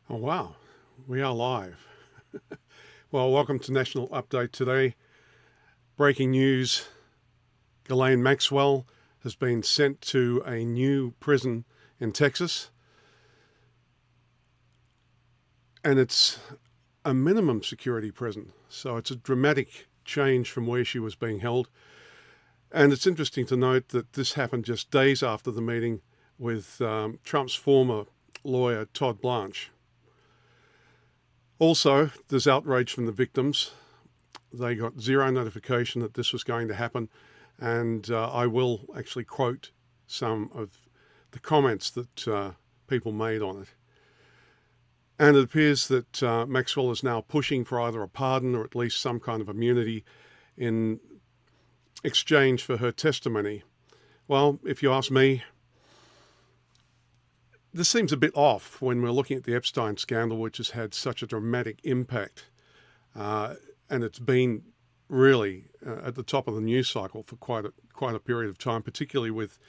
Oh, wow. We are live. Well, welcome to National Update today. Breaking news, Ghislaine Maxwell has been sent to a new prison in Texas. And it's a minimum security prison. So it's a dramatic change from where she was being held. And it's interesting to note that this happened just days after the meeting with Trump's former lawyer, Todd Blanche. Also, there's outrage from the victims. They got zero notification that this was going to happen, and I will actually quote some of the comments that people made on it. And it appears that Maxwell is now pushing for either a pardon or at least some kind of immunity in exchange for her testimony. Well, if you ask me, this seems a bit off when we're looking at the Epstein scandal, which has had such a dramatic impact. And it's been really at the top of the news cycle for quite a period of time, particularly with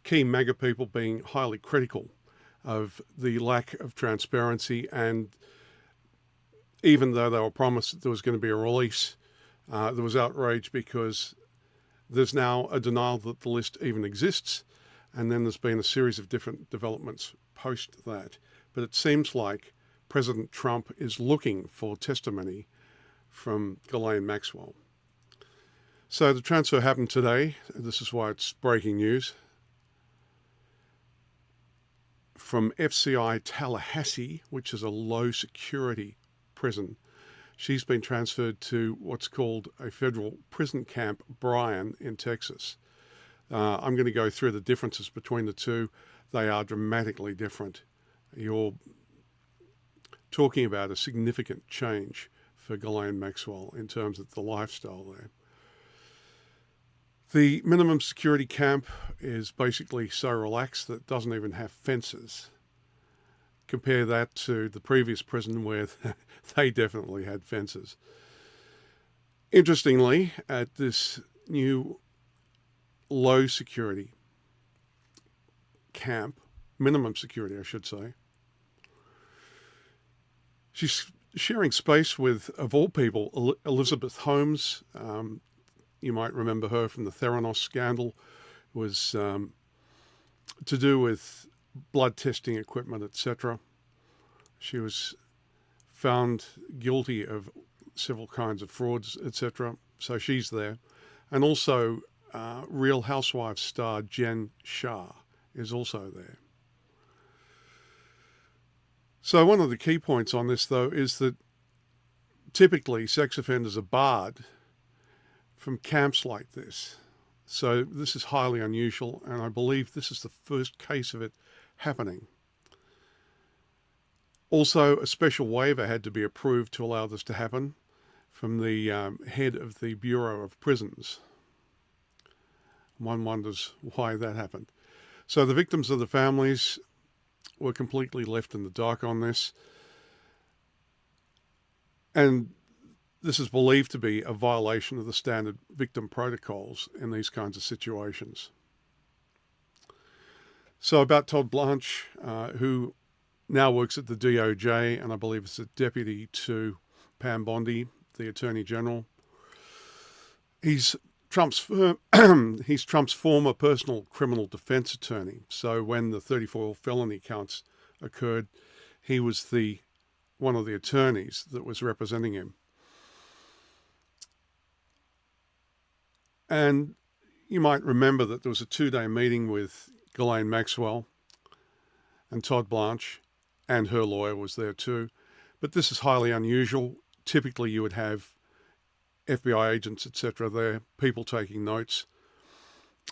key MAGA people being highly critical of the lack of transparency. And even though they were promised that there was going to be a release, there was outrage because there's now a denial that the list even exists. And then there's been a series of different developments post that. But it seems like President Trump is looking for testimony from Ghislaine Maxwell. So the transfer happened today. This is why it's breaking news. From FCI Tallahassee, which is a low security prison, she's been transferred to what's called a federal prison camp, Bryan, in Texas. I'm going to go through the differences between the two. They are dramatically different. You're talking about a significant change for Ghislaine Maxwell in terms of the lifestyle there. The minimum security camp is basically so relaxed that it doesn't even have fences. Compare that to the previous prison where they definitely had fences. Interestingly, at this new low security camp, minimum security, I should say, she's sharing space with, of all people, Elizabeth Holmes. You might remember her from the Theranos scandal. It was to do with blood testing equipment, etc. She was found guilty of several kinds of frauds, etc. So she's there. And also Real Housewives star Jen Shah is also there. So one of the key points on this, though, is that typically sex offenders are barred from camps like this. So this is highly unusual, and I believe this is the first case of it happening. Also, a special waiver had to be approved to allow this to happen from the head of the Bureau of Prisons. One wonders why that happened. So the victims of the families were completely left in the dark on this. And this is believed to be a violation of the standard victim protocols in these kinds of situations. So about Todd Blanche, who now works at the DOJ, and I believe is a deputy to Pam Bondi, the Attorney General. He's Trump's former personal criminal defense attorney. So when the 34 felony counts occurred, he was one of the attorneys that was representing him. And you might remember that there was a 2-day meeting with Ghislaine Maxwell and Todd Blanche, and her lawyer was there too. But this is highly unusual. Typically you would have FBI agents, etc. there, people taking notes.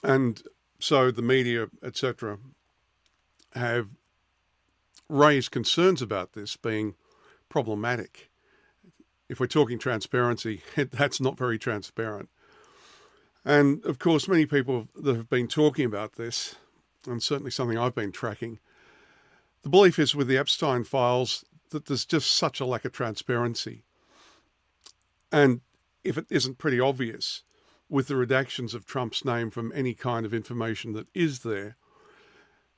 And so the media, etc. have raised concerns about this being problematic. If we're talking transparency, that's not very transparent. And of course, many people that have been talking about this, and certainly something I've been tracking, the belief is with the Epstein files that there's just such a lack of transparency. And if it isn't pretty obvious with the redactions of Trump's name from any kind of information that is there,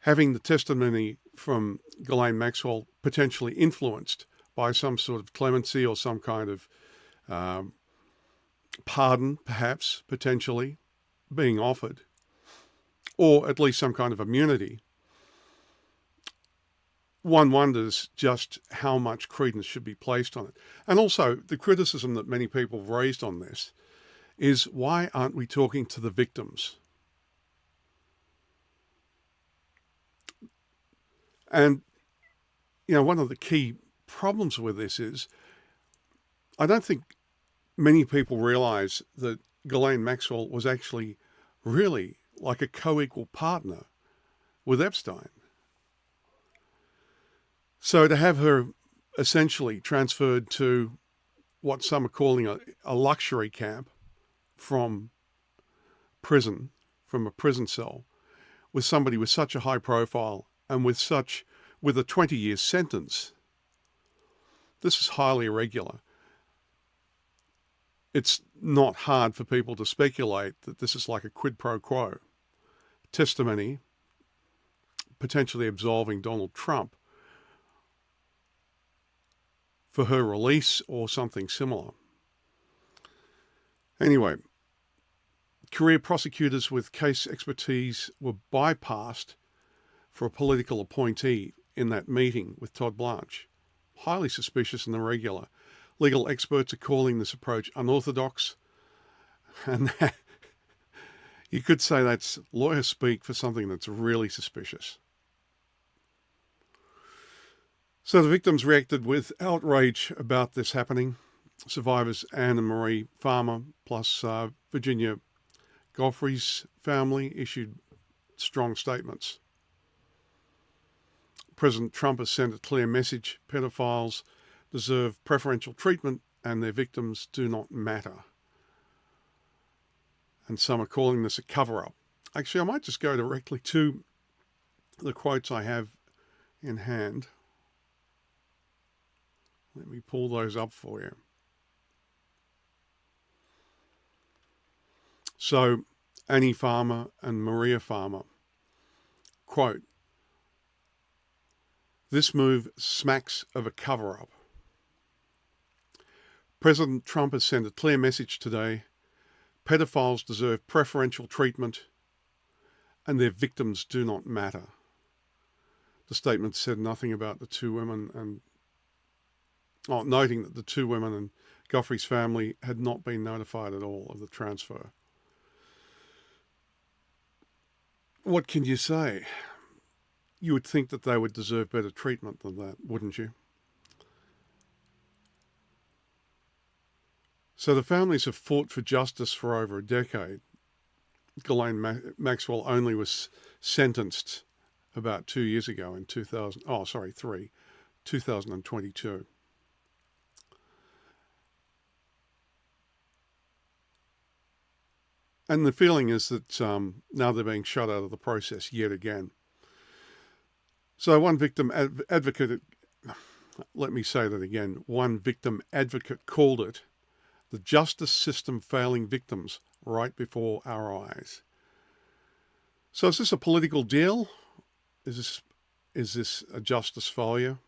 having the testimony from Ghislaine Maxwell potentially influenced by some sort of clemency or some kind of pardon, perhaps, potentially, being offered, or at least some kind of immunity, one wonders just how much credence should be placed on it. And also, the criticism that many people have raised on this is, why aren't we talking to the victims? And, one of the key problems with this is, I don't think many people realize that Ghislaine Maxwell was actually really like a co-equal partner with Epstein. So to have her essentially transferred to what some are calling a luxury camp from a prison cell, with somebody with such a high profile and with a 20-year sentence, this is highly irregular. It's not hard for people to speculate that this is like a quid pro quo. Testimony potentially absolving Donald Trump for her release or something similar. Anyway, career prosecutors with case expertise were bypassed for a political appointee in that meeting with Todd Blanche. Highly suspicious and irregular. Legal experts are calling this approach unorthodox, and you could say that's lawyer speak for something that's really suspicious. So the victims reacted with outrage about this happening. Survivors Anne and Marie Farmer plus Virginia Goffrey's family issued strong statements. President Trump has sent a clear message: pedophiles deserve preferential treatment and their victims do not matter. And some are calling this a cover-up. Actually, I might just go directly to the quotes I have in hand. Let me pull those up for you. So, Annie Farmer and Maria Farmer, quote, "This move smacks of a cover-up. President Trump has sent a clear message today. Pedophiles deserve preferential treatment and their victims do not matter." The statement said nothing about the two women and noting that the two women and Goffrey's family had not been notified at all of the transfer. What can you say? You would think that they would deserve better treatment than that, wouldn't you? So the families have fought for justice for over a decade. Ghislaine Maxwell only was sentenced about 2 years ago in 2022. And the feeling is that now they're being shut out of the process yet again. So one victim advocate, let me say that again, one victim advocate called it the justice system failing victims right before our eyes. So is this a political deal? Is this a justice failure?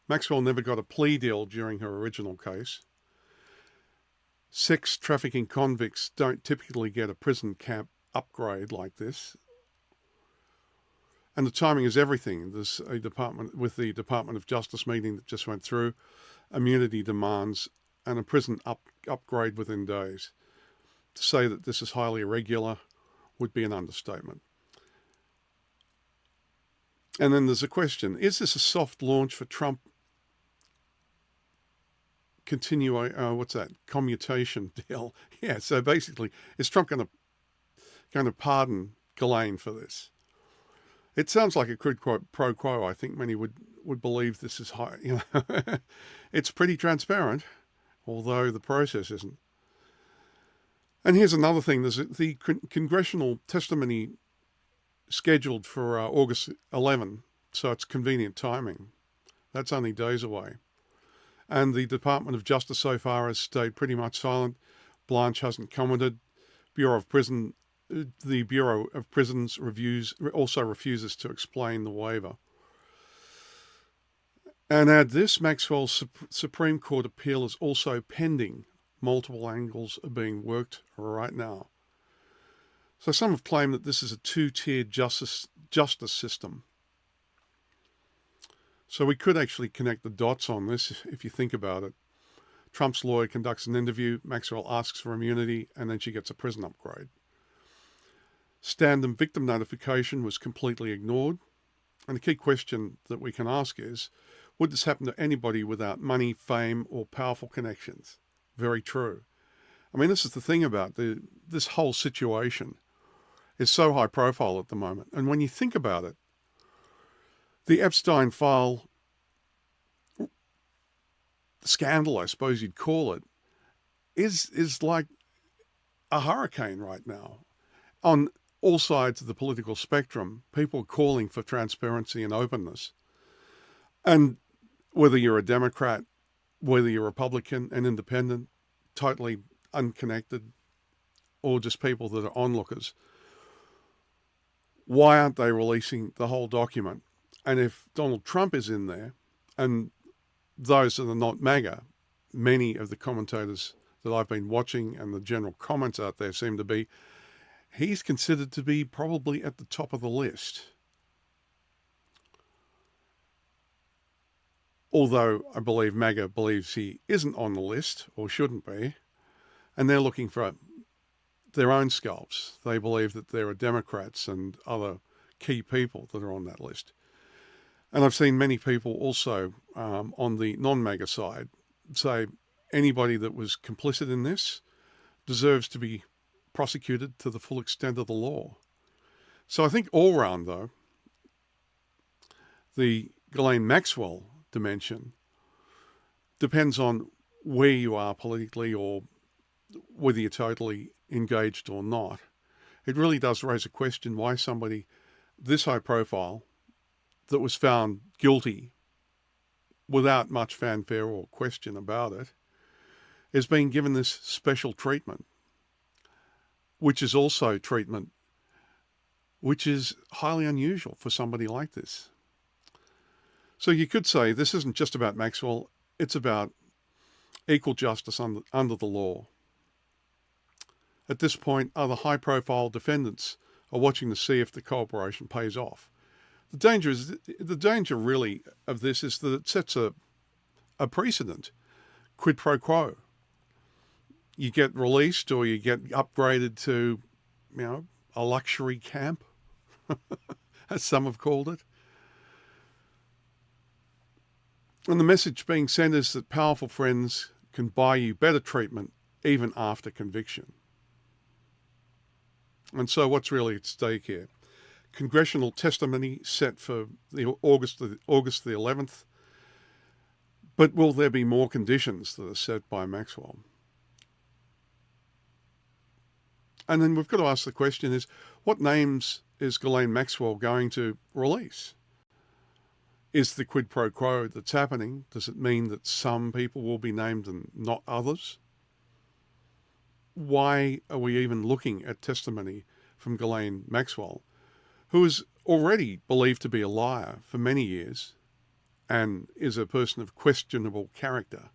Maxwell never got a plea deal during her original case. Sex trafficking convicts don't typically get a prison camp upgrade like this. And the timing is everything. There's a Department of Justice meeting that just went through, immunity demands, and a prison upgrade within days. To say that this is highly irregular would be an understatement. And then there's a question: is this a soft launch for Trump? Commutation deal? Yeah. So basically, is Trump going to pardon Ghislaine for this? It sounds like a quid pro quo. I think many would believe this is high. It's pretty transparent, although the process isn't. And here's another thing: there's the congressional testimony scheduled for August 11, so it's convenient timing. That's only days away. And the Department of Justice so far has stayed pretty much silent. Blanche hasn't commented. Bureau of Prison the Bureau of Prisons also refuses to explain the waiver. And add this, Maxwell's Supreme Court appeal is also pending. Multiple angles are being worked right now. So some have claimed that this is a two-tiered justice system. So we could actually connect the dots on this if you think about it. Trump's lawyer conducts an interview, Maxwell asks for immunity, and then she gets a prison upgrade. Stand and victim notification was completely ignored. And the key question that we can ask is, would this happen to anybody without money, fame, or powerful connections? Very true. I mean, this is the thing about this whole situation is so high profile at the moment. And when you think about it, the Epstein file scandal, I suppose you'd call it, is like a hurricane right now. On all sides of the political spectrum, people are calling for transparency and openness. And whether you're a Democrat, whether you're a Republican, an independent, totally unconnected, or just people that are onlookers, why aren't they releasing the whole document? And if Donald Trump is in there, and those that are not MAGA, many of the commentators that I've been watching and the general comments out there seem to be, he's considered to be probably at the top of the list. Although I believe MAGA believes he isn't on the list, or shouldn't be, and they're looking for their own scalps. They believe that there are Democrats and other key people that are on that list. And I've seen many people also on the non-MAGA side say anybody that was complicit in this deserves to be prosecuted to the full extent of the law. So I think all round, though, the Ghislaine Maxwell dimension depends on where you are politically or whether you're totally engaged or not. It really does raise a question why somebody this high profile that was found guilty without much fanfare or question about it is being given this special treatment, which is also treatment which is highly unusual for somebody like this. So you could say this isn't just about Maxwell, it's about equal justice under the law. At this point, other high-profile defendants are watching to see if the cooperation pays off. The danger really of this is that it sets a precedent, quid pro quo. You get released or you get upgraded to, a luxury camp, as some have called it. And the message being sent is that powerful friends can buy you better treatment even after conviction. And so what's really at stake here? Congressional testimony set for August the 11th. But will there be more conditions that are set by Maxwell? And then we've got to ask the question is, what names is Ghislaine Maxwell going to release? Is the quid pro quo that's happening, does it mean that some people will be named and not others? Why are we even looking at testimony from Ghislaine Maxwell, who is already believed to be a liar for many years and is a person of questionable character?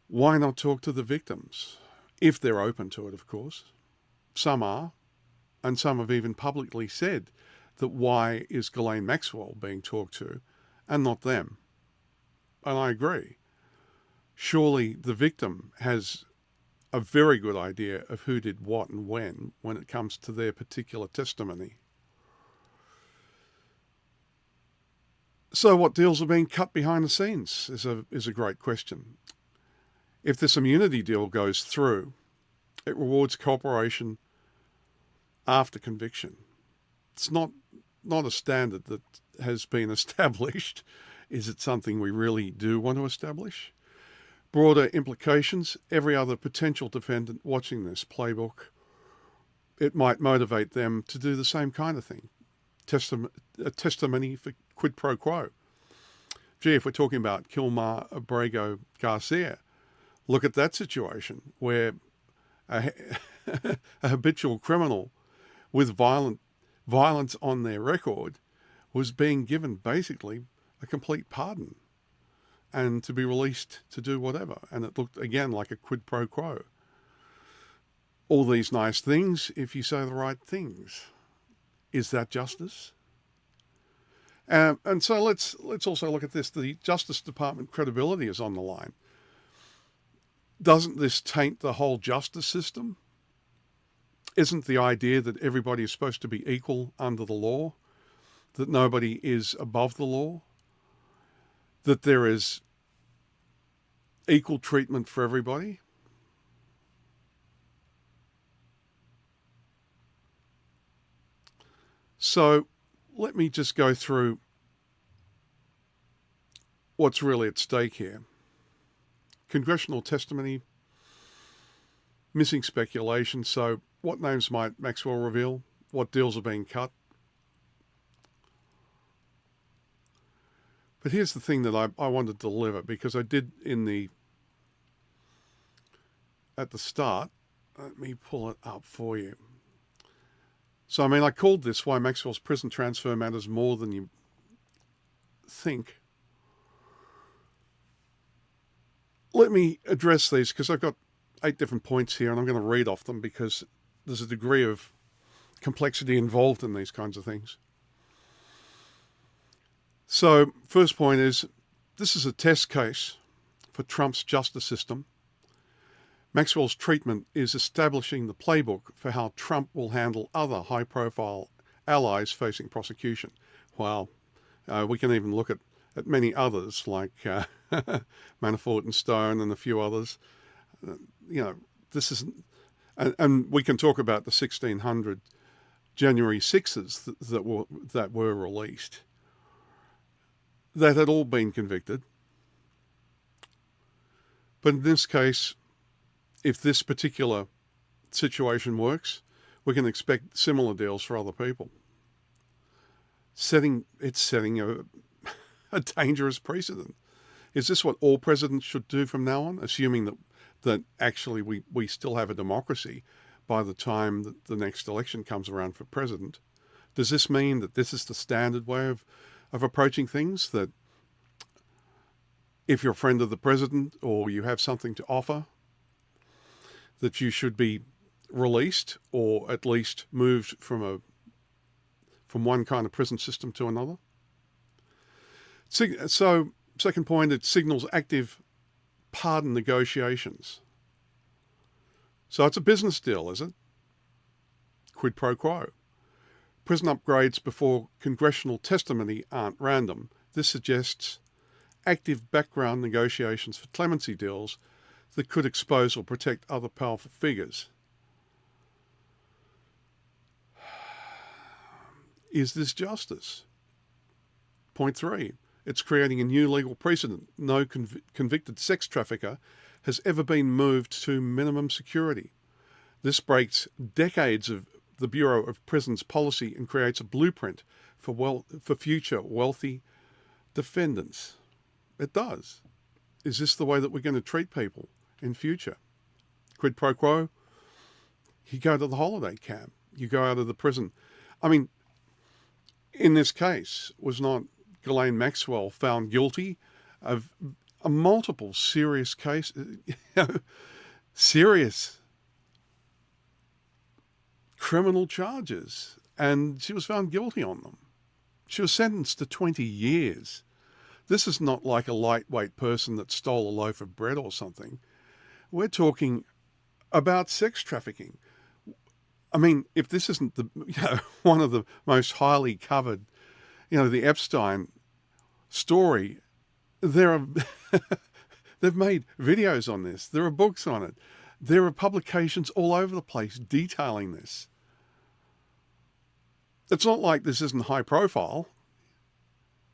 Why not talk to the victims? If they're open to it, of course. Some are, and some have even publicly said that why is Ghislaine Maxwell being talked to and not them? And I agree. Surely the victim has a very good idea of who did what and when it comes to their particular testimony. So what deals are being cut behind the scenes is a great question. If this immunity deal goes through, it rewards cooperation after conviction. It's not a standard that has been established. Is it something we really do want to establish? Broader implications, every other potential defendant watching this playbook, it might motivate them to do the same kind of thing. A testimony for quid pro quo. Gee, if we're talking about Kilmar Abrego Garcia, look at that situation where a habitual criminal with violence on their record was being given basically a complete pardon and to be released to do whatever. And it looked, again, like a quid pro quo. All these nice things if you say the right things. Is that justice? And so let's also look at this. The Justice Department credibility is on the line. Doesn't this taint the whole justice system? Isn't the idea that everybody is supposed to be equal under the law? That nobody is above the law? That there is equal treatment for everybody? So let me just go through what's really at stake here. Congressional testimony, missing speculation. So what names might Maxwell reveal? What deals are being cut? But here's the thing that I wanted to deliver, because I did at the start. Let me pull it up for you. So, I mean, I called this Why Maxwell's Prison Transfer Matters More Than You Think. Let me address these, because I've got 8 different points here, and I'm going to read off them because there's a degree of complexity involved in these kinds of things. So, first point is, this is a test case for Trump's justice system. Maxwell's treatment is establishing the playbook for how Trump will handle other high-profile allies facing prosecution. Well, we can even look at many others like Manafort and Stone and a few others. This is, and we can talk about the 1,600 January 6s that were released, that had all been convicted. But in this case, if this particular situation works, we can expect similar deals for other people. It's setting a dangerous precedent. Is this what all presidents should do from now on, assuming that actually we still have a democracy by the time that the next election comes around for president? Does this mean that this is the standard way of approaching things, that if you're a friend of the president or you have something to offer, that you should be released or at least moved from one kind of prison system to another? So, second point, it signals active pardon negotiations. So it's a business deal, is it? Quid pro quo. Prison upgrades before congressional testimony aren't random. This suggests active background negotiations for clemency deals that could expose or protect other powerful figures. Is this justice? Point 3. It's creating a new legal precedent. No convicted sex trafficker has ever been moved to minimum security. This breaks decades of the Bureau of Prisons policy and creates a blueprint for future wealthy defendants. It does. Is this the way that we're going to treat people in future? Quid pro quo? You go to the holiday camp. You go out of the prison. I mean, in this case, was not Ghislaine Maxwell found guilty of a multiple serious criminal charges, and she was found guilty on them. She was sentenced to 20 years. This is not like a lightweight person that stole a loaf of bread or something. We're talking about sex trafficking. I mean, if this isn't one of the most highly covered, the Epstein story, they've made videos on this. There are books on it. There are publications all over the place detailing this. It's not like this isn't high profile.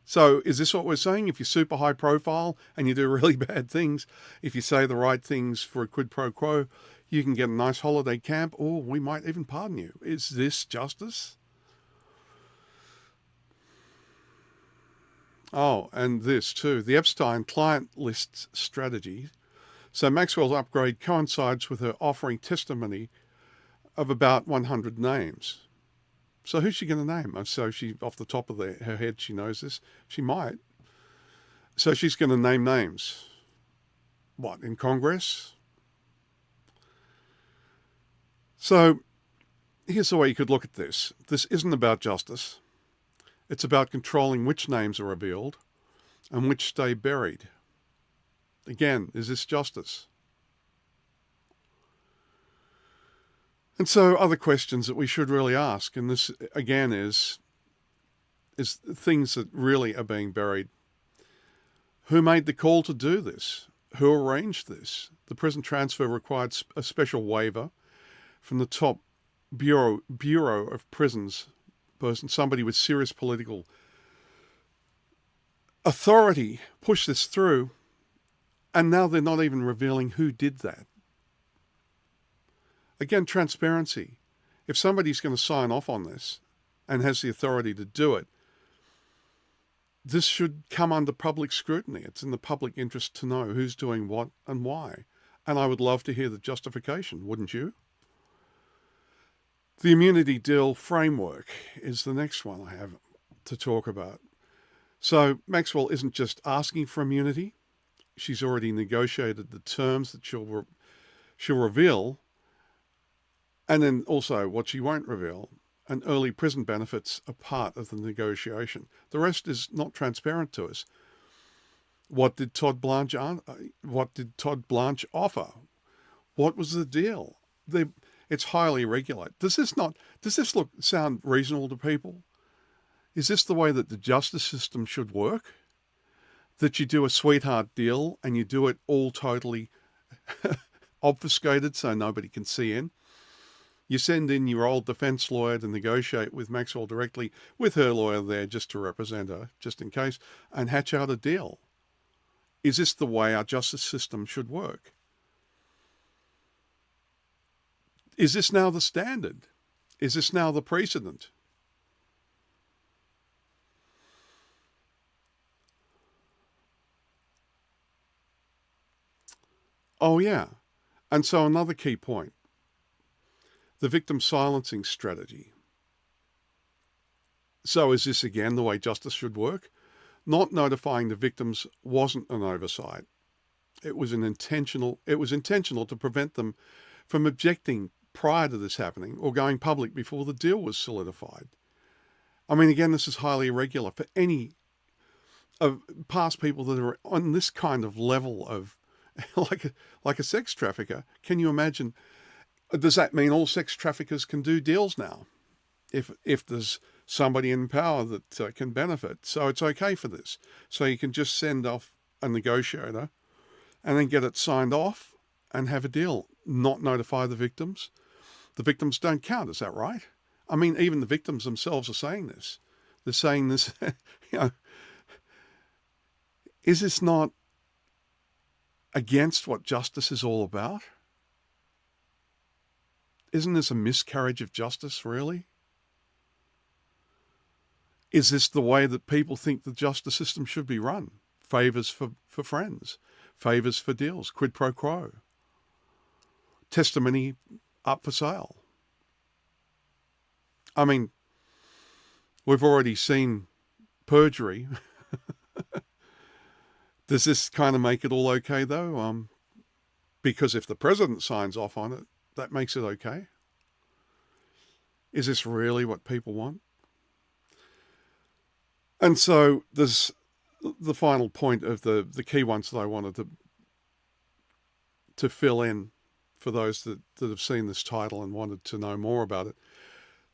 So is this what we're saying? If you're super high profile and you do really bad things, if you say the right things for a quid pro quo, you can get a nice holiday camp, or we might even pardon you. Is this justice? Oh, and this too, the Epstein client list strategy. So Maxwell's upgrade coincides with her offering testimony of about 100 names. So who's she going to name? So she, off the top of her head, she knows this. She might. So she's going to name names. What, in Congress? So here's the way you could look at this. This isn't about justice. It's about controlling which names are revealed and which stay buried. Again, is this justice? And so other questions that we should really ask, and this again is things that really are being buried. Who made the call to do this? Who arranged this? The prison transfer required a special waiver from the top Bureau of Prisons person, somebody with serious political authority pushed this through, and now they're not even revealing who did that. Again, transparency. If somebody's going to sign off on this and has the authority to do it, this should come under public scrutiny. It's in the public interest to know who's doing what and why. And I would love to hear the justification, wouldn't you? The immunity deal framework is the next one I have to talk about. So Maxwell isn't just asking for immunity. She's already negotiated the terms that she'll reveal, and then also what she won't reveal. And early prison benefits are part of the negotiation. The rest is not transparent to us. What did Todd Blanche offer? What was the deal? It's highly irregular. Does this sound reasonable to people? Is this the way that the justice system should work? That you do a sweetheart deal and you do it all totally obfuscated so nobody can see in? You send in your old defense lawyer to negotiate with Maxwell directly, with her lawyer there just to represent her, just in case, and hatch out a deal. Is this the way our justice system should work? Is this now the standard? Is this now the precedent? Oh, yeah. And so another key point, the victim silencing strategy. So is this again the way justice should work? Not notifying the victims wasn't an oversight. It was intentional to prevent them from objecting prior to this happening or going public before the deal was solidified. I mean, again, this is highly irregular for any of past people that are on this kind of level of like a sex trafficker. Can you imagine? Does that mean all sex traffickers can do deals now? If there's somebody in power that can benefit, so it's okay for this. So you can just send off a negotiator and then get it signed off and have a deal, not notify the victims. The victims don't count, is that right? I mean, even the victims themselves are saying this. They're saying this, is this not against what justice is all about? Isn't this a miscarriage of justice, really? Is this the way that people think the justice system should be run? Favours for friends, favours for deals, quid pro quo, testimony up for sale. I mean, we've already seen perjury. Does this kind of make it all okay, though? Because if the president signs off on it, that makes it okay. Is this really what people want? And so there's the final point of the key ones that I wanted to fill in for those that have seen this title and wanted to know more about it.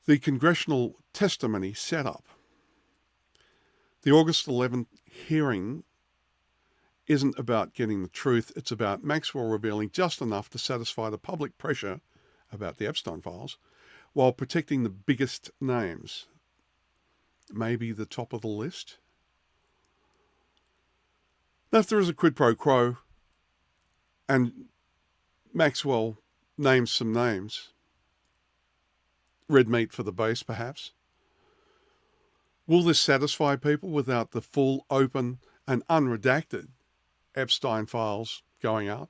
The congressional testimony setup. The August 11th hearing isn't about getting the truth. It's about Maxwell revealing just enough to satisfy the public pressure about the Epstein files while protecting the biggest names. Maybe the top of the list. Now, if there is a quid pro quo and Maxwell names some names, red meat for the base perhaps, will this satisfy people without the full, open and unredacted Epstein files going out?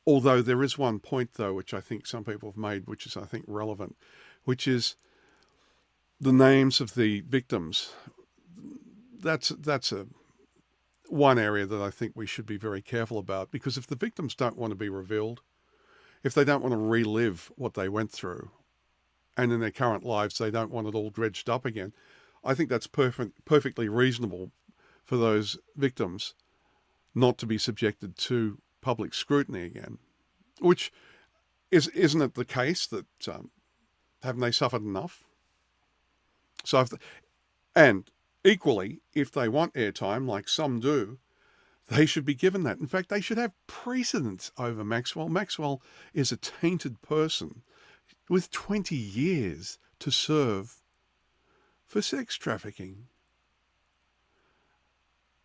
Although there is one point, though, which I think some people have made, which is, I think, relevant, which is the names of the victims. That's one area that I think we should be very careful about, because if the victims don't want to be revealed, if they don't want to relive what they went through, and in their current lives they don't want it all dredged up again, I think that's perfectly reasonable for those victims not to be subjected to public scrutiny again. Which isn't it the case that haven't they suffered enough? So, and equally, if they want airtime, like some do, they should be given that. In fact, they should have precedence over Maxwell. Maxwell is a tainted person with 20 years to serve for sex trafficking.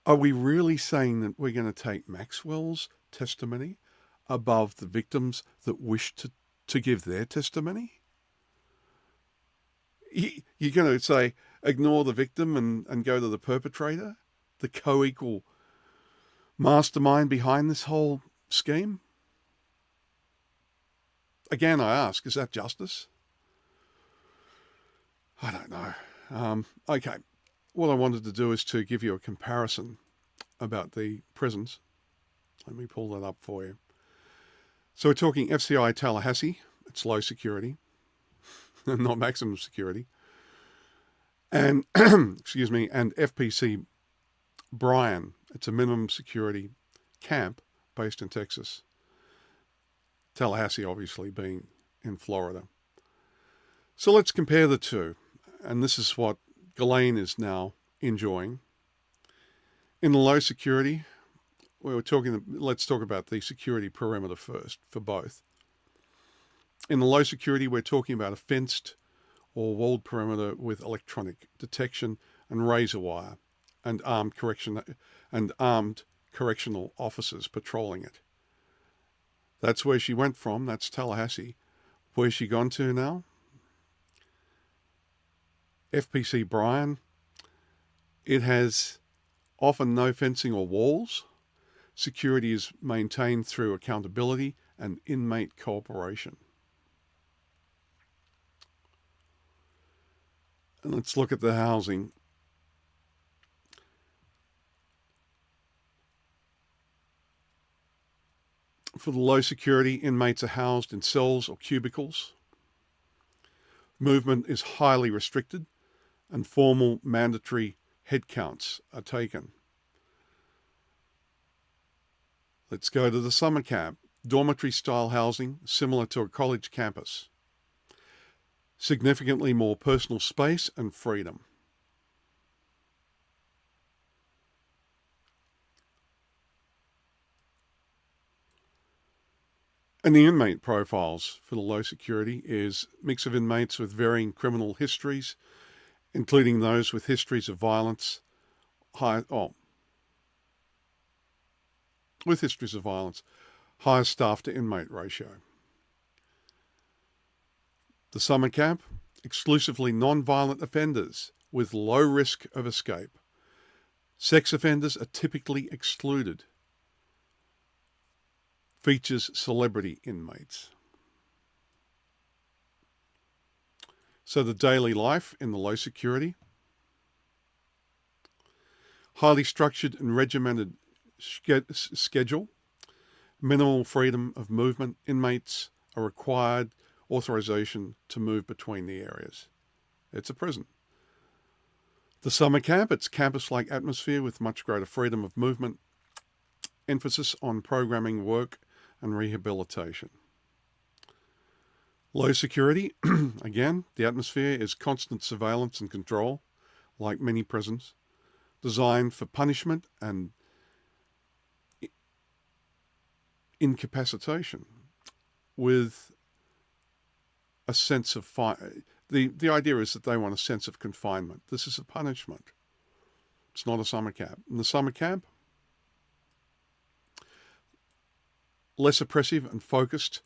Are we really saying that we're going to take Maxwell's testimony above the victims that wish to give their testimony? You're going to say, ignore the victim and go to the perpetrator, the co-equal mastermind behind this whole scheme? Again, I ask, is that justice? I don't know. Okay, what I wanted to do is to give you a comparison about the prisons. Let me pull that up for you. So we're talking FCI Tallahassee. It's low security, not maximum security. And, excuse me, and FPC Bryan. It's a minimum security camp based in Texas. Tallahassee, obviously, being in Florida. So let's compare the two. And this is what Ghislaine is now enjoying. In the low security, let's talk about the security perimeter first for both. In the low security, we're talking about a fenced or walled perimeter with electronic detection and razor wire and armed correctional officers patrolling it. That's where she went from. That's Tallahassee. Where's she gone to now? FPC Bryan. It has often no fencing or walls. Security is maintained through accountability and inmate cooperation. And let's look at the housing. For the low security, inmates are housed in cells or cubicles. Movement is highly restricted, and formal mandatory head counts are taken. Let's go to the summer camp. Dormitory-style housing, similar to a college campus. Significantly more personal space and freedom. And the inmate profiles for the low security is a mix of inmates with varying criminal histories, including those with histories of violence, higher staff to inmate ratio. The summer camp, exclusively non-violent offenders with low risk of escape. Sex offenders are typically excluded. Features celebrity inmates. So the daily life in the low security. Highly structured and regimented schedule. Minimal freedom of movement. Inmates are required authorization to move between the areas. It's a prison. The summer camp, it's campus-like atmosphere with much greater freedom of movement. Emphasis on programming, work, and rehabilitation. Low security, again, the atmosphere is constant surveillance and control, like many prisons, designed for punishment and incapacitation with a sense of the idea is that they want a sense of confinement. This is a punishment. It's not a summer camp. In the summer camp, less oppressive and focused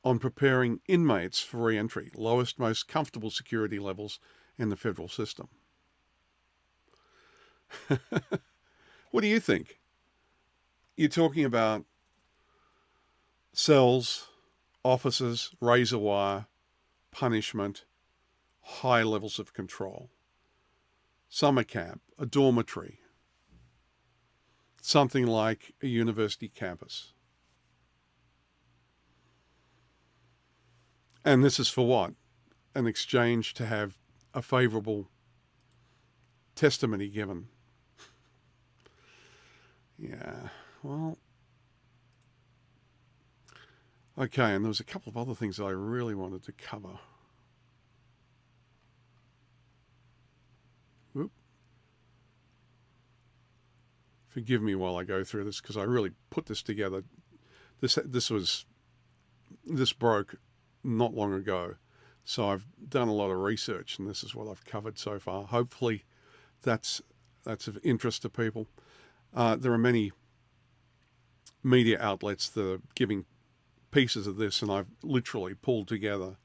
on preparing inmates for re-entry, lowest, most comfortable security levels in the federal system. What do you think? You're talking about cells, offices, razor wire, punishment, high levels of control. Summer camp, a dormitory, something like a university campus. And this is for what? An exchange to have a favourable testimony given. Yeah, well, okay, and there was a couple of other things that I really wanted to cover. Oop. Forgive me while I go through this, because I really put this together. This broke not long ago, so I've done a lot of research, and this is what I've covered so far. Hopefully that's of interest to people. There are many media outlets that are giving pieces of this, and I've literally pulled together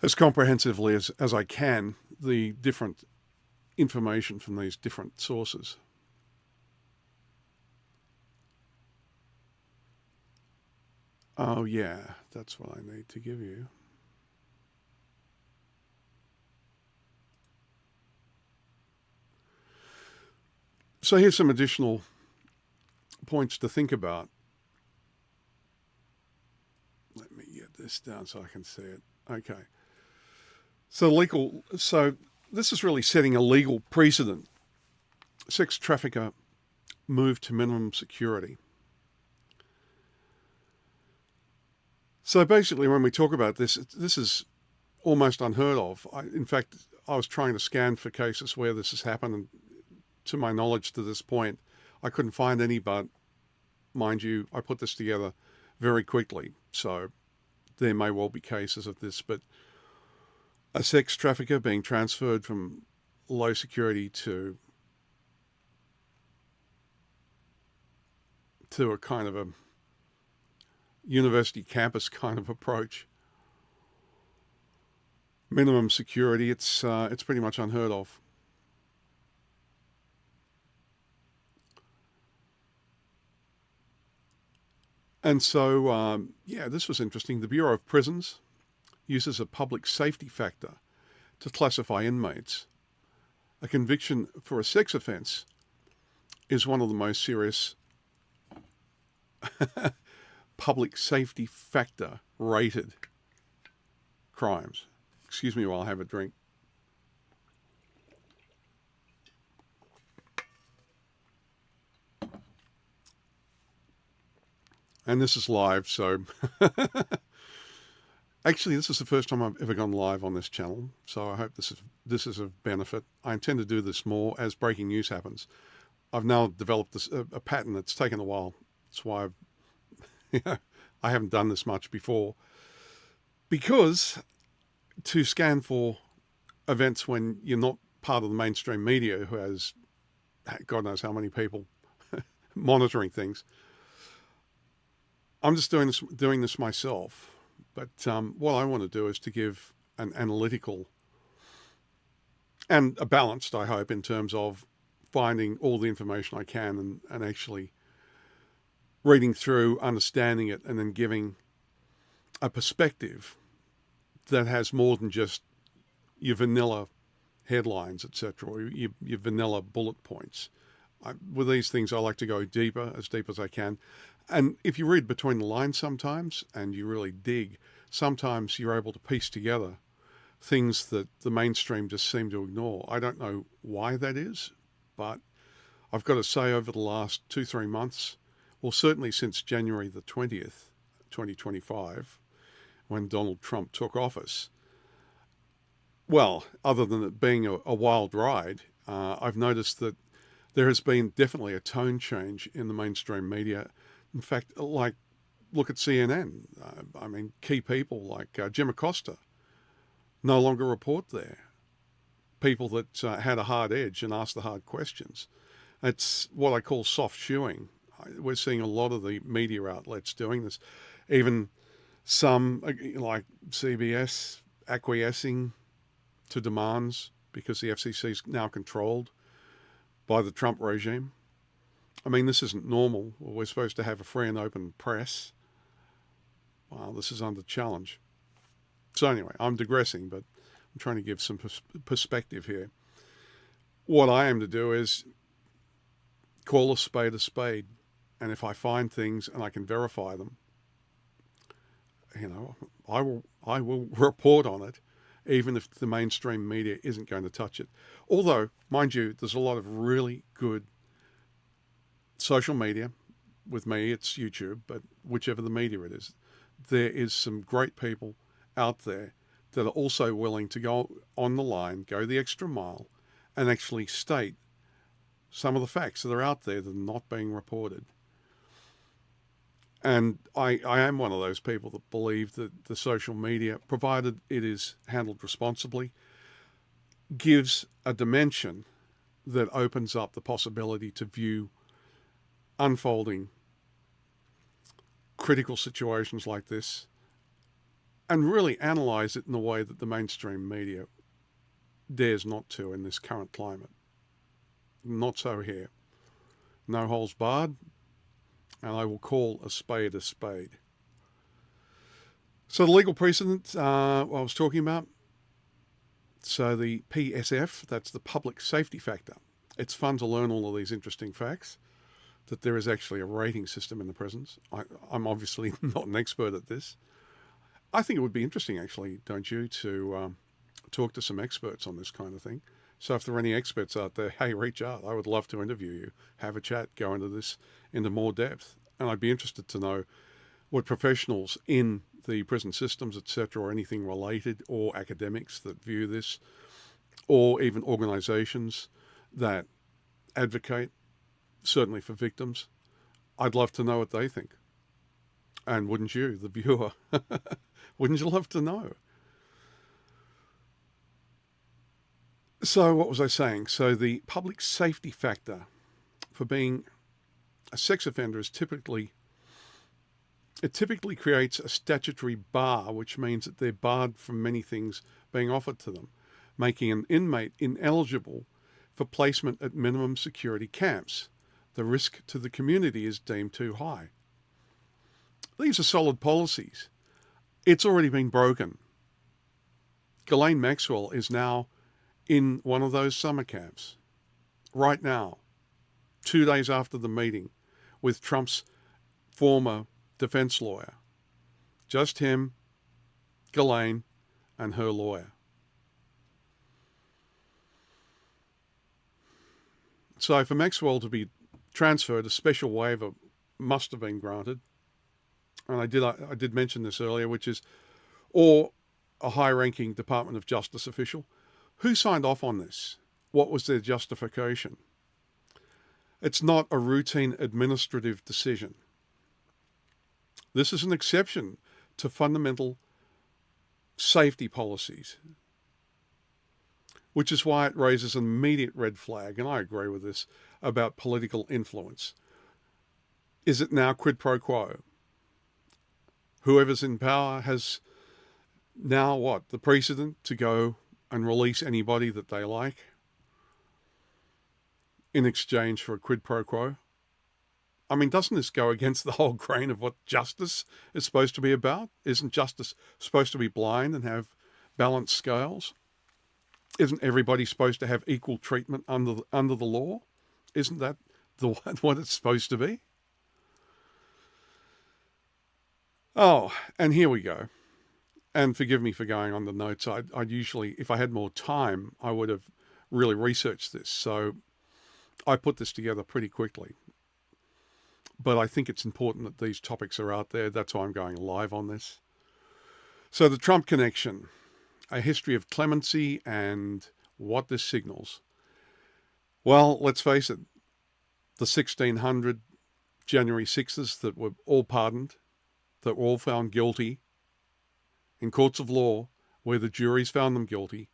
as comprehensively as I can the different information from these different sources. Oh yeah, that's what I need to give you. So here's some additional points to think about. Let me get this down so I can see it. Okay. So this is really setting a legal precedent. Sex trafficker moved to minimum security. So basically, when we talk about this is almost unheard of. In fact, I was trying to scan for cases where this has happened, and to my knowledge to this point, I couldn't find any, but mind you, I put this together very quickly, so there may well be cases of this, but a sex trafficker being transferred from low security to a kind of a university campus kind of approach. Minimum security, it's pretty much unheard of. And so, this was interesting. The Bureau of Prisons uses a public safety factor to classify inmates. A conviction for a sex offence is one of the most serious public safety factor rated crimes. Excuse me while I have a drink. And this is live, so actually this is the first time I've ever gone live on this channel, so I hope this is of benefit. I intend to do this more as breaking news happens. I've now developed a pattern that's taken a while. That's why I haven't done this much before. Because to scan for events when you're not part of the mainstream media who has God knows how many people monitoring things, I'm just doing this myself. But what I want to do is to give an analytical and a balanced, I hope, in terms of finding all the information I can and actually reading through, understanding it, and then giving a perspective that has more than just your vanilla headlines, etc., or your vanilla bullet points. With these things, I like to go deeper, as deep as I can. And if you read between the lines sometimes and you really dig, sometimes you're able to piece together things that the mainstream just seem to ignore. I don't know why that is, but I've got to say over the last 2-3 months, well, certainly since January the 20th, 2025, when Donald Trump took office, well, other than it being a wild ride, I've noticed that there has been definitely a tone change in the mainstream media. In fact, like, look at CNN. Key people like Jim Acosta no longer report there. People that had a hard edge and asked the hard questions. It's what I call soft shoeing. We're seeing a lot of the media outlets doing this. Even some, like CBS, acquiescing to demands because the FCC is now controlled by the Trump regime. This isn't normal. We're supposed to have a free and open press. Well, this is under challenge. So anyway, I'm digressing, but I'm trying to give some perspective here. What I aim to do is call a spade, and if I find things and I can verify them, I will report on it, even if the mainstream media isn't going to touch it. Although, mind you, there's a lot of really good social media. With me, it's YouTube, but whichever the media it is, there is some great people out there that are also willing to go on the line, go the extra mile, and actually state some of the facts that are out there that are not being reported. And I am one of those people that believe that the social media, provided it is handled responsibly, gives a dimension that opens up the possibility to view unfolding critical situations like this and really analyze it in a way that the mainstream media dares not to in this current climate. Not so here. No holes barred, and I will call a spade a spade. So the legal precedent I was talking about, so the PSF, that's the public safety factor. It's fun to learn all of these interesting facts, that there is actually a rating system in the prisons. I'm obviously not an expert at this. I think it would be interesting, actually, don't you, to talk to some experts on this kind of thing. So if there are any experts out there, hey, reach out. I would love to interview you, have a chat, go into this into more depth. And I'd be interested to know what professionals in the prison systems, etc., or anything related, or academics that view this, or even organizations that advocate, certainly for victims. I'd love to know what they think. And wouldn't you, the viewer? Wouldn't you love to know? So what was I saying? So the public safety factor for being a sex offender is typically creates a statutory bar, which means that they're barred from many things being offered to them, making an inmate ineligible for placement at minimum security camps. The risk to the community is deemed too high. These are solid policies. It's already been broken. Ghislaine Maxwell is now in one of those summer camps right now, 2 days after the meeting with Trump's former defense lawyer. Just him, Ghislaine, and her lawyer. So for Maxwell to be transferred, a special waiver must have been granted. And I did mention this earlier, which is, or a high-ranking Department of Justice official. Who signed off on this? What was their justification? It's not a routine administrative decision. This is an exception to fundamental safety policies, which is why it raises an immediate red flag, and I agree with this, about political influence. Is it now quid pro quo? Whoever's in power has now what? The precedent to go and release anybody that they like in exchange for a quid pro quo? I mean, doesn't this go against the whole grain of what justice is supposed to be about? Isn't justice supposed to be blind and have balanced scales? Isn't everybody supposed to have equal treatment under the law? Isn't that what it's supposed to be? Oh, and here we go. And forgive me for going on the notes. I'd usually, if I had more time, I would have really researched this. So I put this together pretty quickly. But I think it's important that these topics are out there. That's why I'm going live on this. So the Trump connection, a history of clemency and what this signals. Well, let's face it, the 1600 January 6th that were all pardoned, that were all found guilty in courts of law where the juries found them guilty.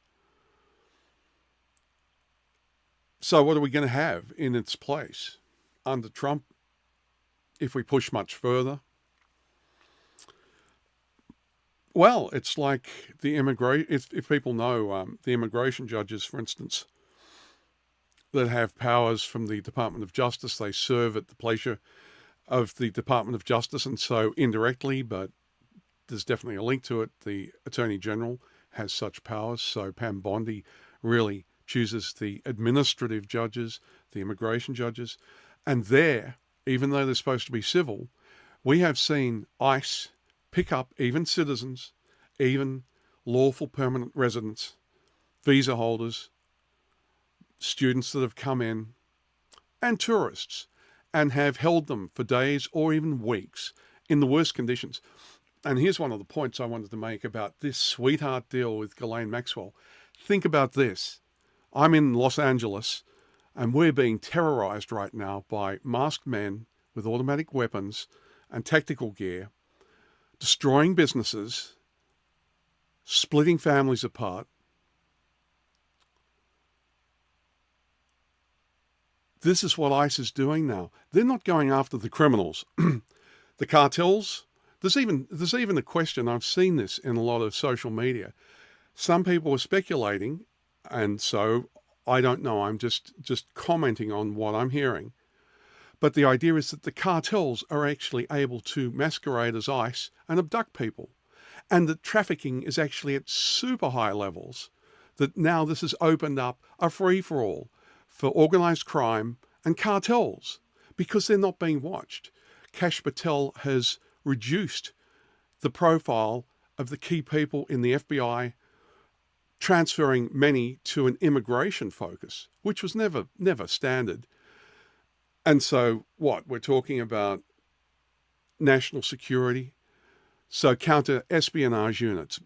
So what are we going to have in its place under Trump if we push much further? Well, it's like the if people know the immigration judges, for instance, that have powers from the Department of Justice, they serve at the pleasure of the Department of Justice, and so indirectly, but there's definitely a link to it. The Attorney General has such powers, so Pam Bondi really chooses the administrative judges, the immigration judges, and there, even though they're supposed to be civil, we have seen ICE pick up even citizens, even lawful permanent residents, visa holders, students that have come in, and tourists, and have held them for days or even weeks in the worst conditions. And here's one of the points I wanted to make about this sweetheart deal with Ghislaine Maxwell. Think about this. I'm in Los Angeles, and we're being terrorized right now by masked men with automatic weapons and tactical gear, destroying businesses, splitting families apart. This is what ICE is doing now. They're not going after the criminals. The cartels, there's even a question, I've seen this in a lot of social media. Some people are speculating, and so I don't know, I'm just commenting on what I'm hearing. But the idea is that the cartels are actually able to masquerade as ICE and abduct people. And that trafficking is actually at super high levels. That now this has opened up a free-for-all for organized crime and cartels because they're not being watched. Kash Patel has reduced the profile of the key people in the FBI, transferring many to an immigration focus, which was never standard. And so what? We're talking about national security. So counter-espionage units,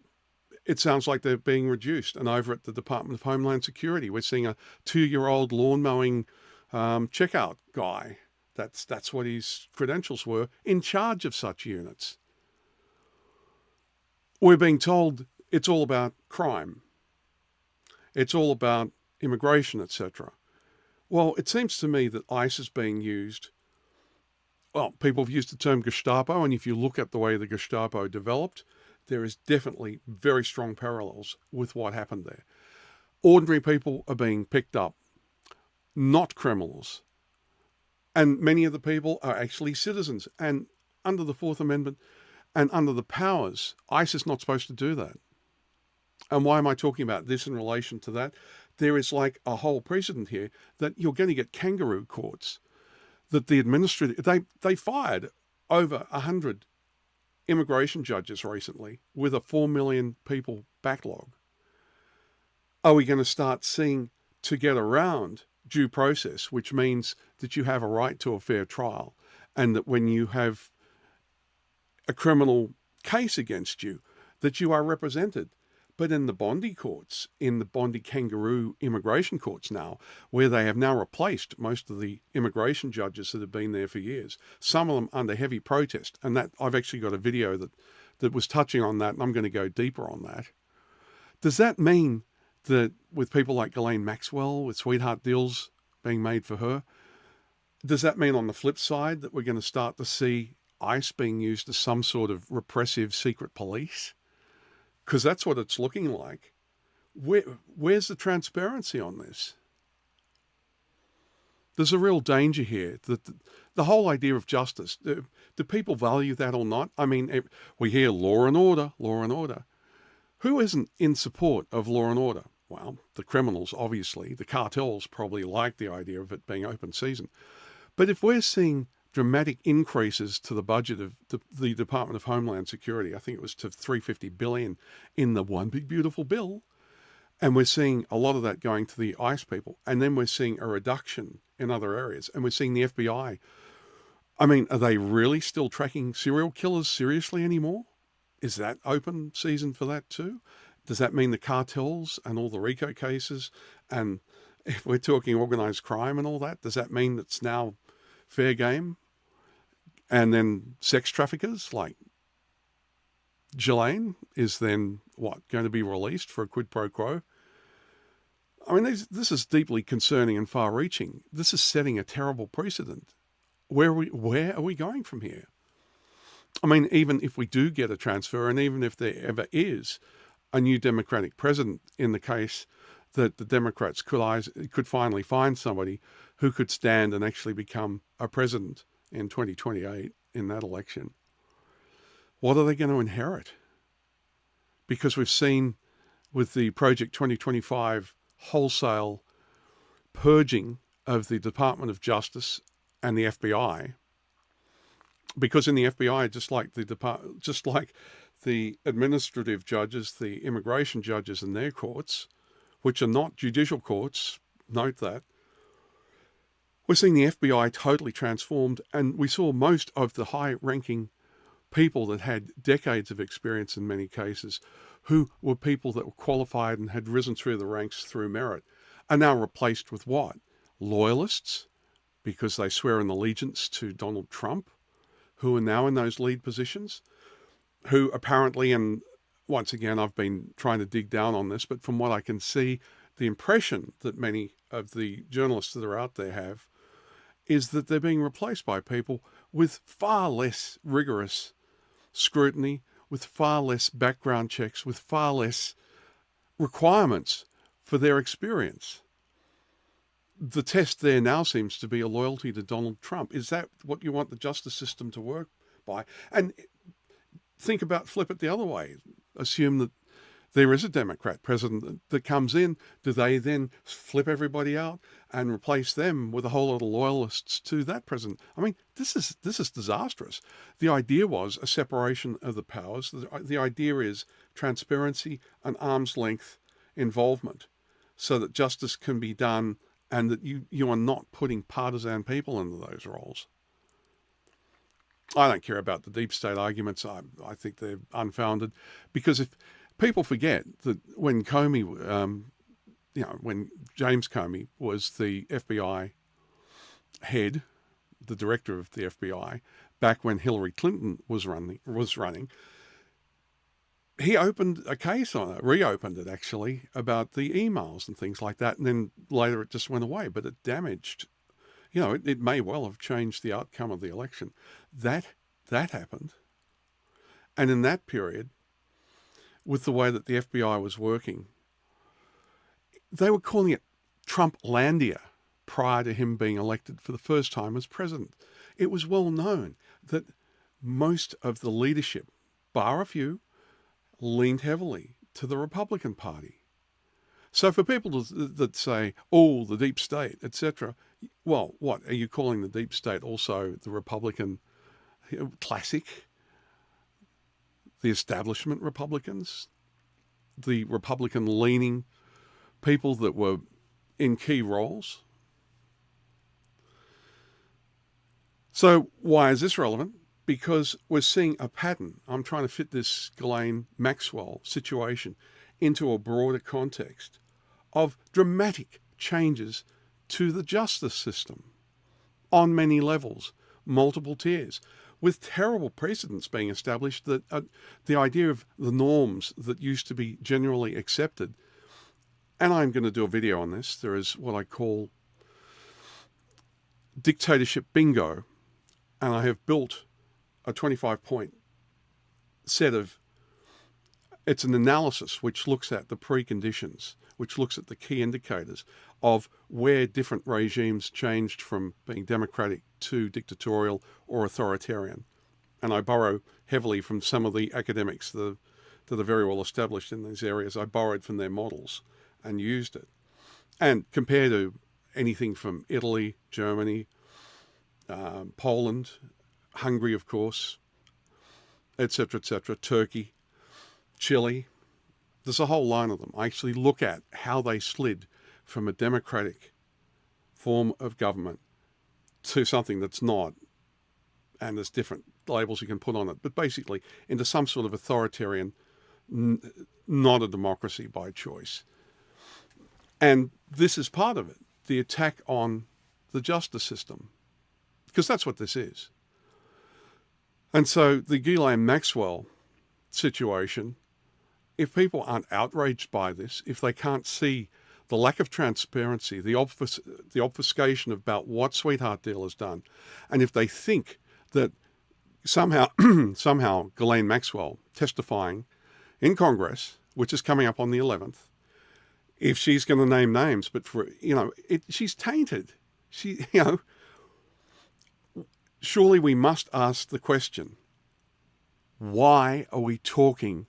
it sounds like they're being reduced. And over at the Department of Homeland Security, we're seeing a 2-year-old lawn mowing checkout guy. That's what his credentials were, in charge of such units. We're being told it's all about crime. It's all about immigration, etc. Well, it seems to me that ICE is being used. Well, people have used the term Gestapo, and if you look at the way the Gestapo developed, there is definitely very strong parallels with what happened there. Ordinary people are being picked up, not criminals. And many of the people are actually citizens. And under the Fourth Amendment and under the powers, ICE is not supposed to do that. And why am I talking about this in relation to that? There is like a whole precedent here that you're going to get kangaroo courts. That the they fired over 100 immigration judges recently with a 4 million people backlog. Are we going to start seeing to get around due process, which means that you have a right to a fair trial, and that when you have a criminal case against you, that you are represented? But in the Bondi courts, in the Bondi kangaroo immigration courts now, where they have now replaced most of the immigration judges that have been there for years, some of them under heavy protest, and that I've actually got a video that was touching on that, and I'm going to go deeper on that. Does that mean that with people like Ghislaine Maxwell, with sweetheart deals being made for her, does that mean on the flip side that we're going to start to see ICE being used as some sort of repressive secret police? Because that's what it's looking like. Where's the transparency on this? There's a real danger here that the whole idea of justice, do people value that or not? I mean, we hear law and order, law and order. Who isn't in support of law and order? Well, the criminals, obviously. The cartels probably like the idea of it being open season. But if we're seeing dramatic increases to the budget of the Department of Homeland Security, I think it was to $350 billion in the one big beautiful bill, and we're seeing a lot of that going to the ICE people, and then we're seeing a reduction in other areas, and we're seeing the FBI. I mean, are they really still tracking serial killers seriously anymore? Is that open season for that too? Does that mean the cartels and all the RICO cases, and if we're talking organized crime and all that, does that mean it's now fair game? And then sex traffickers like Ghislaine is then, going to be released for a quid pro quo? I mean, this is deeply concerning and far-reaching. This is setting a terrible precedent. Where are we going from here? I mean, even if we do get a transfer, and even if there ever is a new Democratic president, in the case that the Democrats could finally find somebody who could stand and actually become a president in 2028 in that election. what are they going to inherit? Because we've seen with the Project 2025 wholesale purging of the Department of Justice and the FBI, because in the FBI, just like the administrative judges, the immigration judges in their courts, which are not judicial courts, note that, we're seeing the FBI totally transformed, and we saw most of the high-ranking people that had decades of experience in many cases, who were people that were qualified and had risen through the ranks through merit, are now replaced with what? Loyalists, because they swear an allegiance to Donald Trump, who are now in those lead positions, who apparently, and once again, I've been trying to dig down on this, but from what I can see, the impression that many of the journalists that are out there have is that they're being replaced by people with far less rigorous scrutiny, with far less background checks, with far less requirements for their experience. The test there now seems to be a loyalty to Donald Trump. Is that what you want the justice system to work by? And flip it the other way. Assume that there is a Democrat president that comes in. Do they then flip everybody out and replace them with a whole lot of loyalists to that president? I mean, this is disastrous. The idea was a separation of the powers. The idea is transparency and arm's length involvement so that justice can be done and that you are not putting partisan people into those roles. I don't care about the deep state arguments. I think they're unfounded, because if people forget that when when James Comey was the FBI head, the director of the FBI, back when Hillary Clinton was running, he opened a case on it, reopened it actually, about the emails and things like that, and then later it just went away. But it damaged, it may well have changed the outcome of the election. That happened. And in that period, with the way that the FBI was working, they were calling it Trumplandia prior to him being elected for the first time as president. It was well known that most of the leadership, bar a few, leaned heavily to the Republican Party. So for people that say, oh, the deep state, etc., well, what, are you calling the deep state also the Republican classic? The establishment Republicans? The Republican-leaning people that were in key roles? So why is this relevant? Because we're seeing a pattern. I'm trying to fit this Ghislaine Maxwell situation into a broader context of dramatic changes to the justice system on many levels, multiple tiers, with terrible precedents being established that the idea of the norms that used to be generally accepted, and I'm going to do a video on this, there is what I call dictatorship bingo, and I have built a 25-point set of, it's an analysis which looks at the preconditions, which looks at the key indicators of where different regimes changed from being democratic to dictatorial or authoritarian. And I borrow heavily from some of the academics that are very well established in these areas. I borrowed from their models and used it. And compared to anything from Italy, Germany, Poland, Hungary, of course, etc., Turkey, Chile. There's a whole line of them. I actually look at how they slid from a democratic form of government to something that's not, and there's different labels you can put on it, but basically into some sort of authoritarian, not a democracy by choice. And this is part of it, the attack on the justice system, because that's what this is. And so the Ghislaine Maxwell situation, if people aren't outraged by this, if they can't see the lack of transparency, the obfuscation about what Sweetheart Deal has done, and if they think that somehow Ghislaine Maxwell testifying in Congress, which is coming up on the 11th, if she's going to name names, but she's tainted. Surely we must ask the question, Why are we talking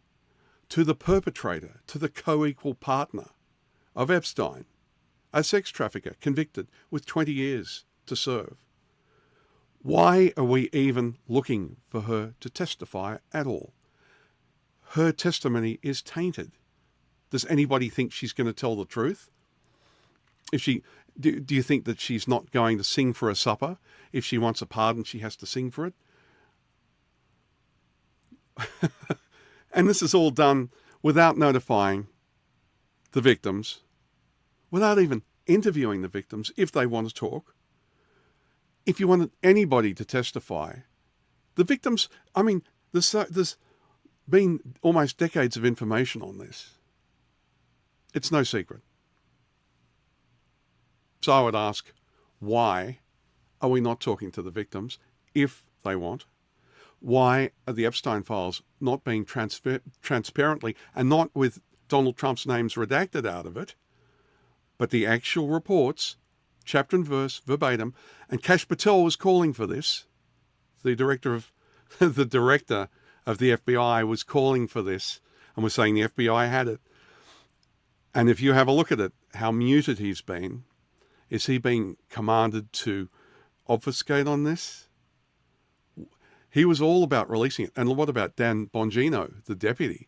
to the perpetrator, to the co-equal partner of Epstein, a sex trafficker convicted with 20 years to serve? Why are we even looking for her to testify at all? Her testimony is tainted. Does anybody think she's going to tell the truth? Do you think that she's not going to sing for a supper? If she wants a pardon, she has to sing for it? And this is all done without notifying the victims, without even interviewing the victims if they want to talk. If you wanted anybody to testify, the victims, I mean, there's been almost decades of information on this. It's no secret. So I would ask, why are we not talking to the victims if they want? Why are the Epstein files not being transparently, and not with Donald Trump's names redacted out of it, but the actual reports, chapter and verse, verbatim? And Kash Patel was calling for this. The director of the FBI was calling for this and was saying the FBI had it. And if you have a look at it, how muted he's been. Is he being commanded to obfuscate on this? He was all about releasing it. And what about Dan Bongino, the deputy?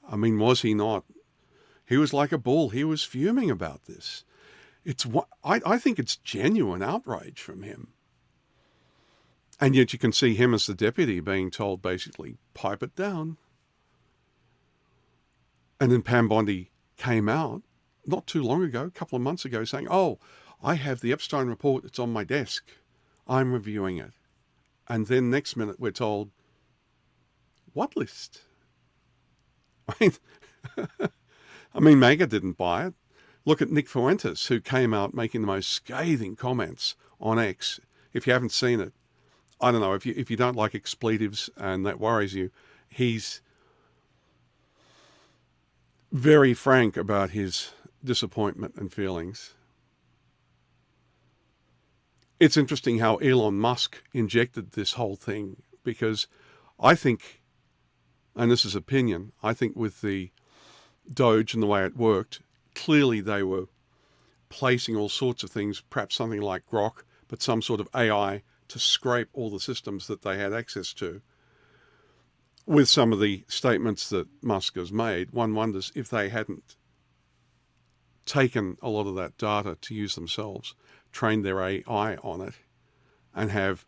I mean, was he not? He was like a bull. He was fuming about this. I think it's genuine outrage from him. And yet you can see him as the deputy being told basically, pipe it down. And then Pam Bondi came out not too long ago, a couple of months ago, saying, oh, I have the Epstein report. It's on my desk. I'm reviewing it. And then next minute we're told, what list? I mean, Mega didn't buy it. Look at Nick Fuentes, who came out making the most scathing comments on X. If you haven't seen it, I don't know, if you don't like expletives and that worries you, he's very frank about his disappointment and feelings. It's interesting how Elon Musk injected this whole thing, because I think, and this is opinion, I think with the Doge and the way it worked, clearly they were placing all sorts of things, perhaps something like Grok, but some sort of AI to scrape all the systems that they had access to. With some of the statements that Musk has made, one wonders if they hadn't taken a lot of that data to use themselves, trained their AI on it, and have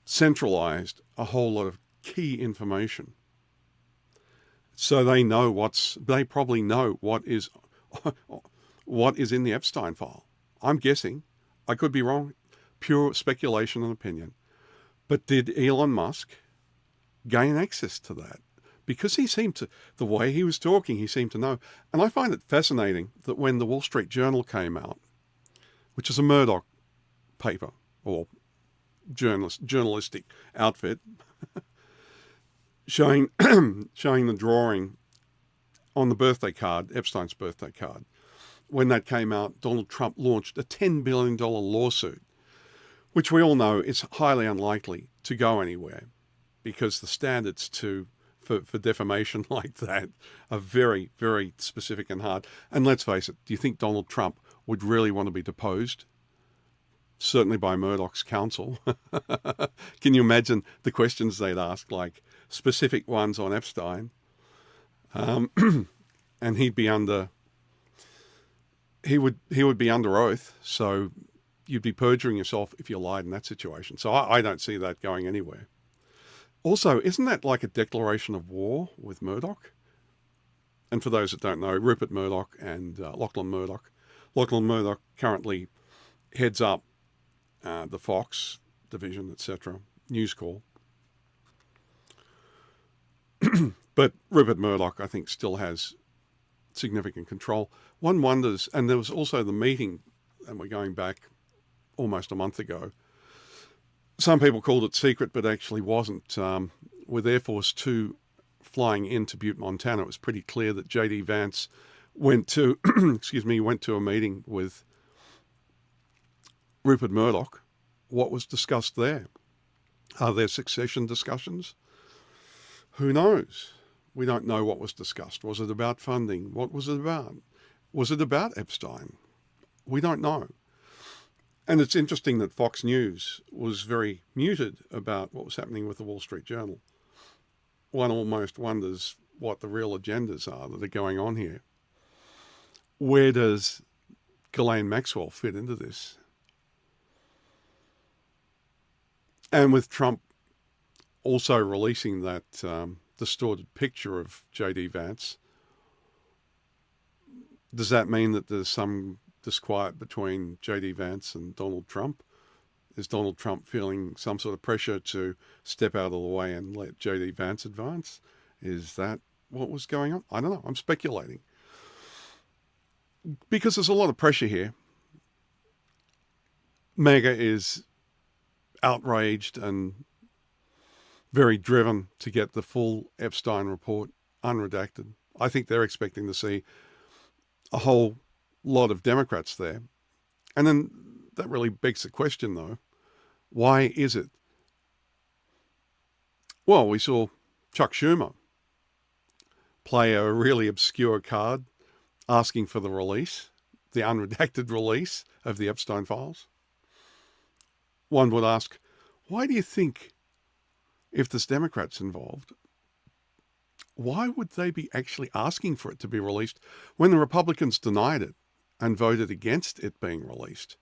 centralized a whole lot of key information. So they probably know what is in the Epstein file. I'm guessing. I could be wrong. Pure speculation and opinion. But did Elon Musk gain access to that? Because the way he was talking, he seemed to know. And I find it fascinating that when the Wall Street Journal came out, which is a Murdoch paper or journalistic outfit, showing the drawing on the birthday card, Epstein's birthday card. When that came out, Donald Trump launched a $10 billion lawsuit, which we all know is highly unlikely to go anywhere, because the standards for defamation like that are very, very specific and hard. And let's face it, do you think Donald Trump would really want to be deposed? Certainly by Murdoch's counsel. Can you imagine the questions they'd ask, like specific ones on Epstein? And he would be under oath, so you'd be perjuring yourself if you lied in that situation. So I don't see that going anywhere. Also, isn't that like a declaration of war with Murdoch? And for those that don't know, Rupert Murdoch and Lachlan Murdoch. Lachlan Murdoch currently heads up the Fox division, etc., News Corp. But Rupert Murdoch, I think, still has significant control. One wonders, and there was also the meeting, and we're going back almost a month ago. Some people called it secret, but actually wasn't. With Air Force 2 flying into Butte, Montana, it was pretty clear that J.D. Vance went to a meeting with Rupert Murdoch. What was discussed there? Are there succession discussions? Who knows? We don't know what was discussed. Was it about funding? What was it about? Was it about Epstein? We don't know. And it's interesting that Fox News was very muted about what was happening with the Wall Street Journal. One almost wonders what the real agendas are that are going on here. Where does Ghislaine Maxwell fit into this? And with Trump also releasing that distorted picture of J.D. Vance, does that mean that there's some disquiet between J.D. Vance and Donald Trump? Is Donald Trump feeling some sort of pressure to step out of the way and let J.D. Vance advance? Is that what was going on? I don't know. I'm speculating. Because there's a lot of pressure here. MAGA is outraged and very driven to get the full Epstein report unredacted. I think they're expecting to see a whole lot of Democrats there. And then that really begs the question, though, why is it? Well, we saw Chuck Schumer play a really obscure card asking for the release, the unredacted release of the Epstein files. One would ask, why do you think, if there's Democrats involved, why would they be actually asking for it to be released when the Republicans denied it and voted against it being released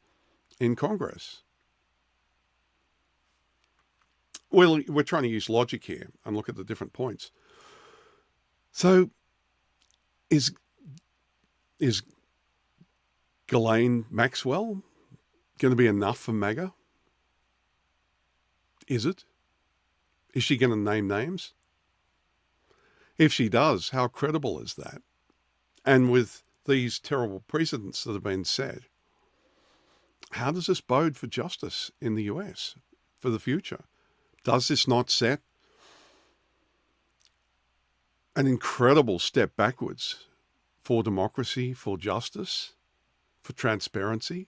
in Congress? Well, we're trying to use logic here and look at the different points. So is Ghislaine Maxwell going to be enough for MAGA? Is it? Is she going to name names? If she does, how credible is that? And with these terrible precedents that have been set, how does this bode for justice in the US for the future? Does this not set an incredible step backwards for democracy, for justice, for transparency,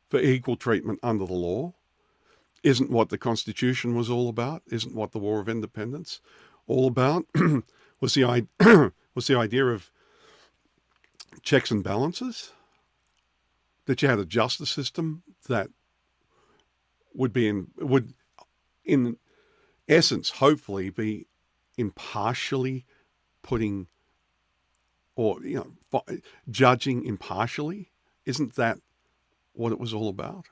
for equal treatment under the law? Isn't what the Constitution was all about? Isn't what the War of Independence all about? was the idea of checks and balances? That you had a justice system that would in essence, hopefully, be impartially putting, or judging impartially. Isn't that what it was all about?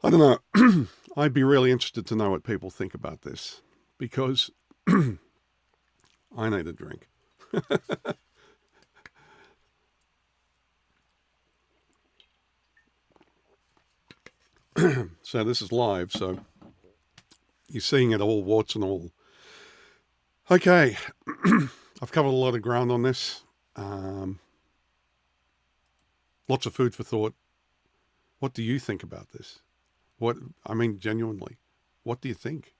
I don't know. I'd be really interested to know what people think about this, because I need a drink. So this is live, so you're seeing it all, warts and all. Okay, I've covered a lot of ground on this. Lots of food for thought. What do you think about this? Genuinely, what do you think?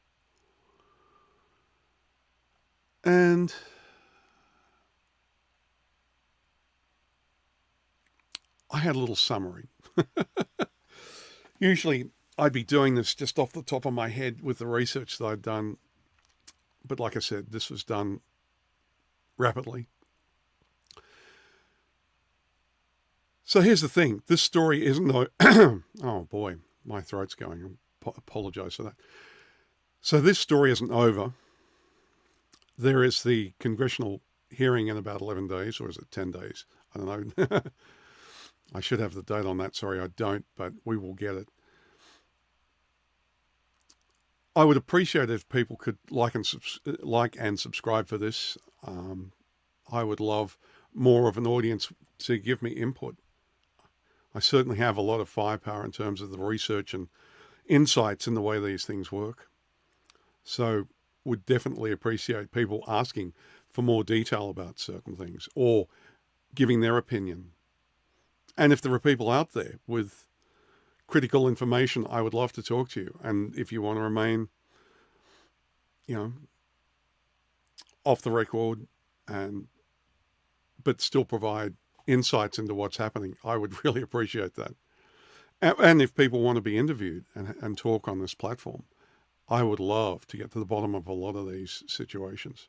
And I had a little summary. Usually I'd be doing this just off the top of my head with the research that I'd done. But like I said, this was done rapidly. So here's the thing. This story isn't... Oh boy, my throat's going. I apologize for that. So this story isn't over. There is the congressional hearing in about 11 days, or is it 10 days? I don't know. I should have the date on that. Sorry, I don't, but we will get it. I would appreciate it if people could like and subscribe for this. I would love more of an audience to give me input. I certainly have a lot of firepower in terms of the research and insights in the way these things work. So would definitely appreciate people asking for more detail about certain things or giving their opinion. And if there are people out there with critical information, I would love to talk to you. And if you want to remain, off the record but still provide insights into what's happening, I would really appreciate that. And if people want to be interviewed and talk on this platform, I would love to get to the bottom of a lot of these situations.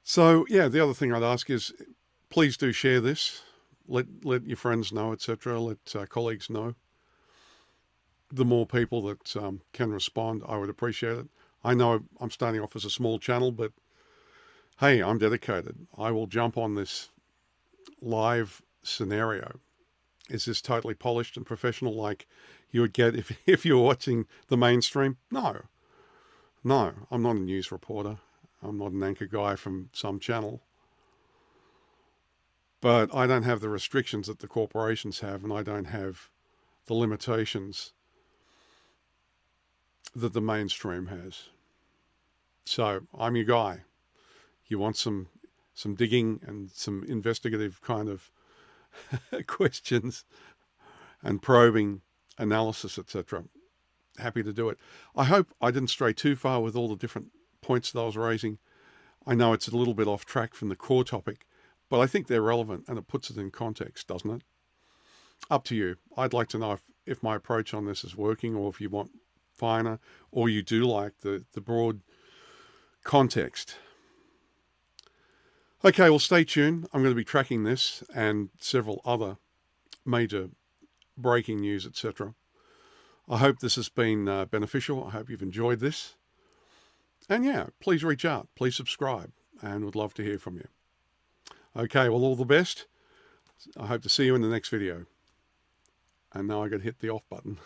So, yeah, the other thing I'd ask is please do share this. Let your friends know, etc. Let colleagues know. The more people that can respond, I would appreciate it. I know I'm starting off as a small channel, but hey, I'm dedicated. I will jump on this live scenario. Is this totally polished and professional like you would get if you were watching the mainstream? No, I'm not a news reporter. I'm not an anchor guy from some channel. But I don't have the restrictions that the corporations have, and I don't have the limitations that the mainstream has. So I'm your guy. You want some digging and some investigative kind of questions and probing analysis, etc. Happy to do it. I hope I didn't stray too far with all the different points that I was raising. I know it's a little bit off track from the core topic, but I think they're relevant and it puts it in context, doesn't it? Up to you. I'd like to know if my approach on this is working, or if you want finer, or you do like the broad context. Okay, well, stay tuned. I'm going to be tracking this and several other major breaking news, etc. I hope this has been beneficial. I hope you've enjoyed this. And yeah, please reach out. Please subscribe, and would love to hear from you. Okay, well, all the best. I hope to see you in the next video. And now I got to hit the off button.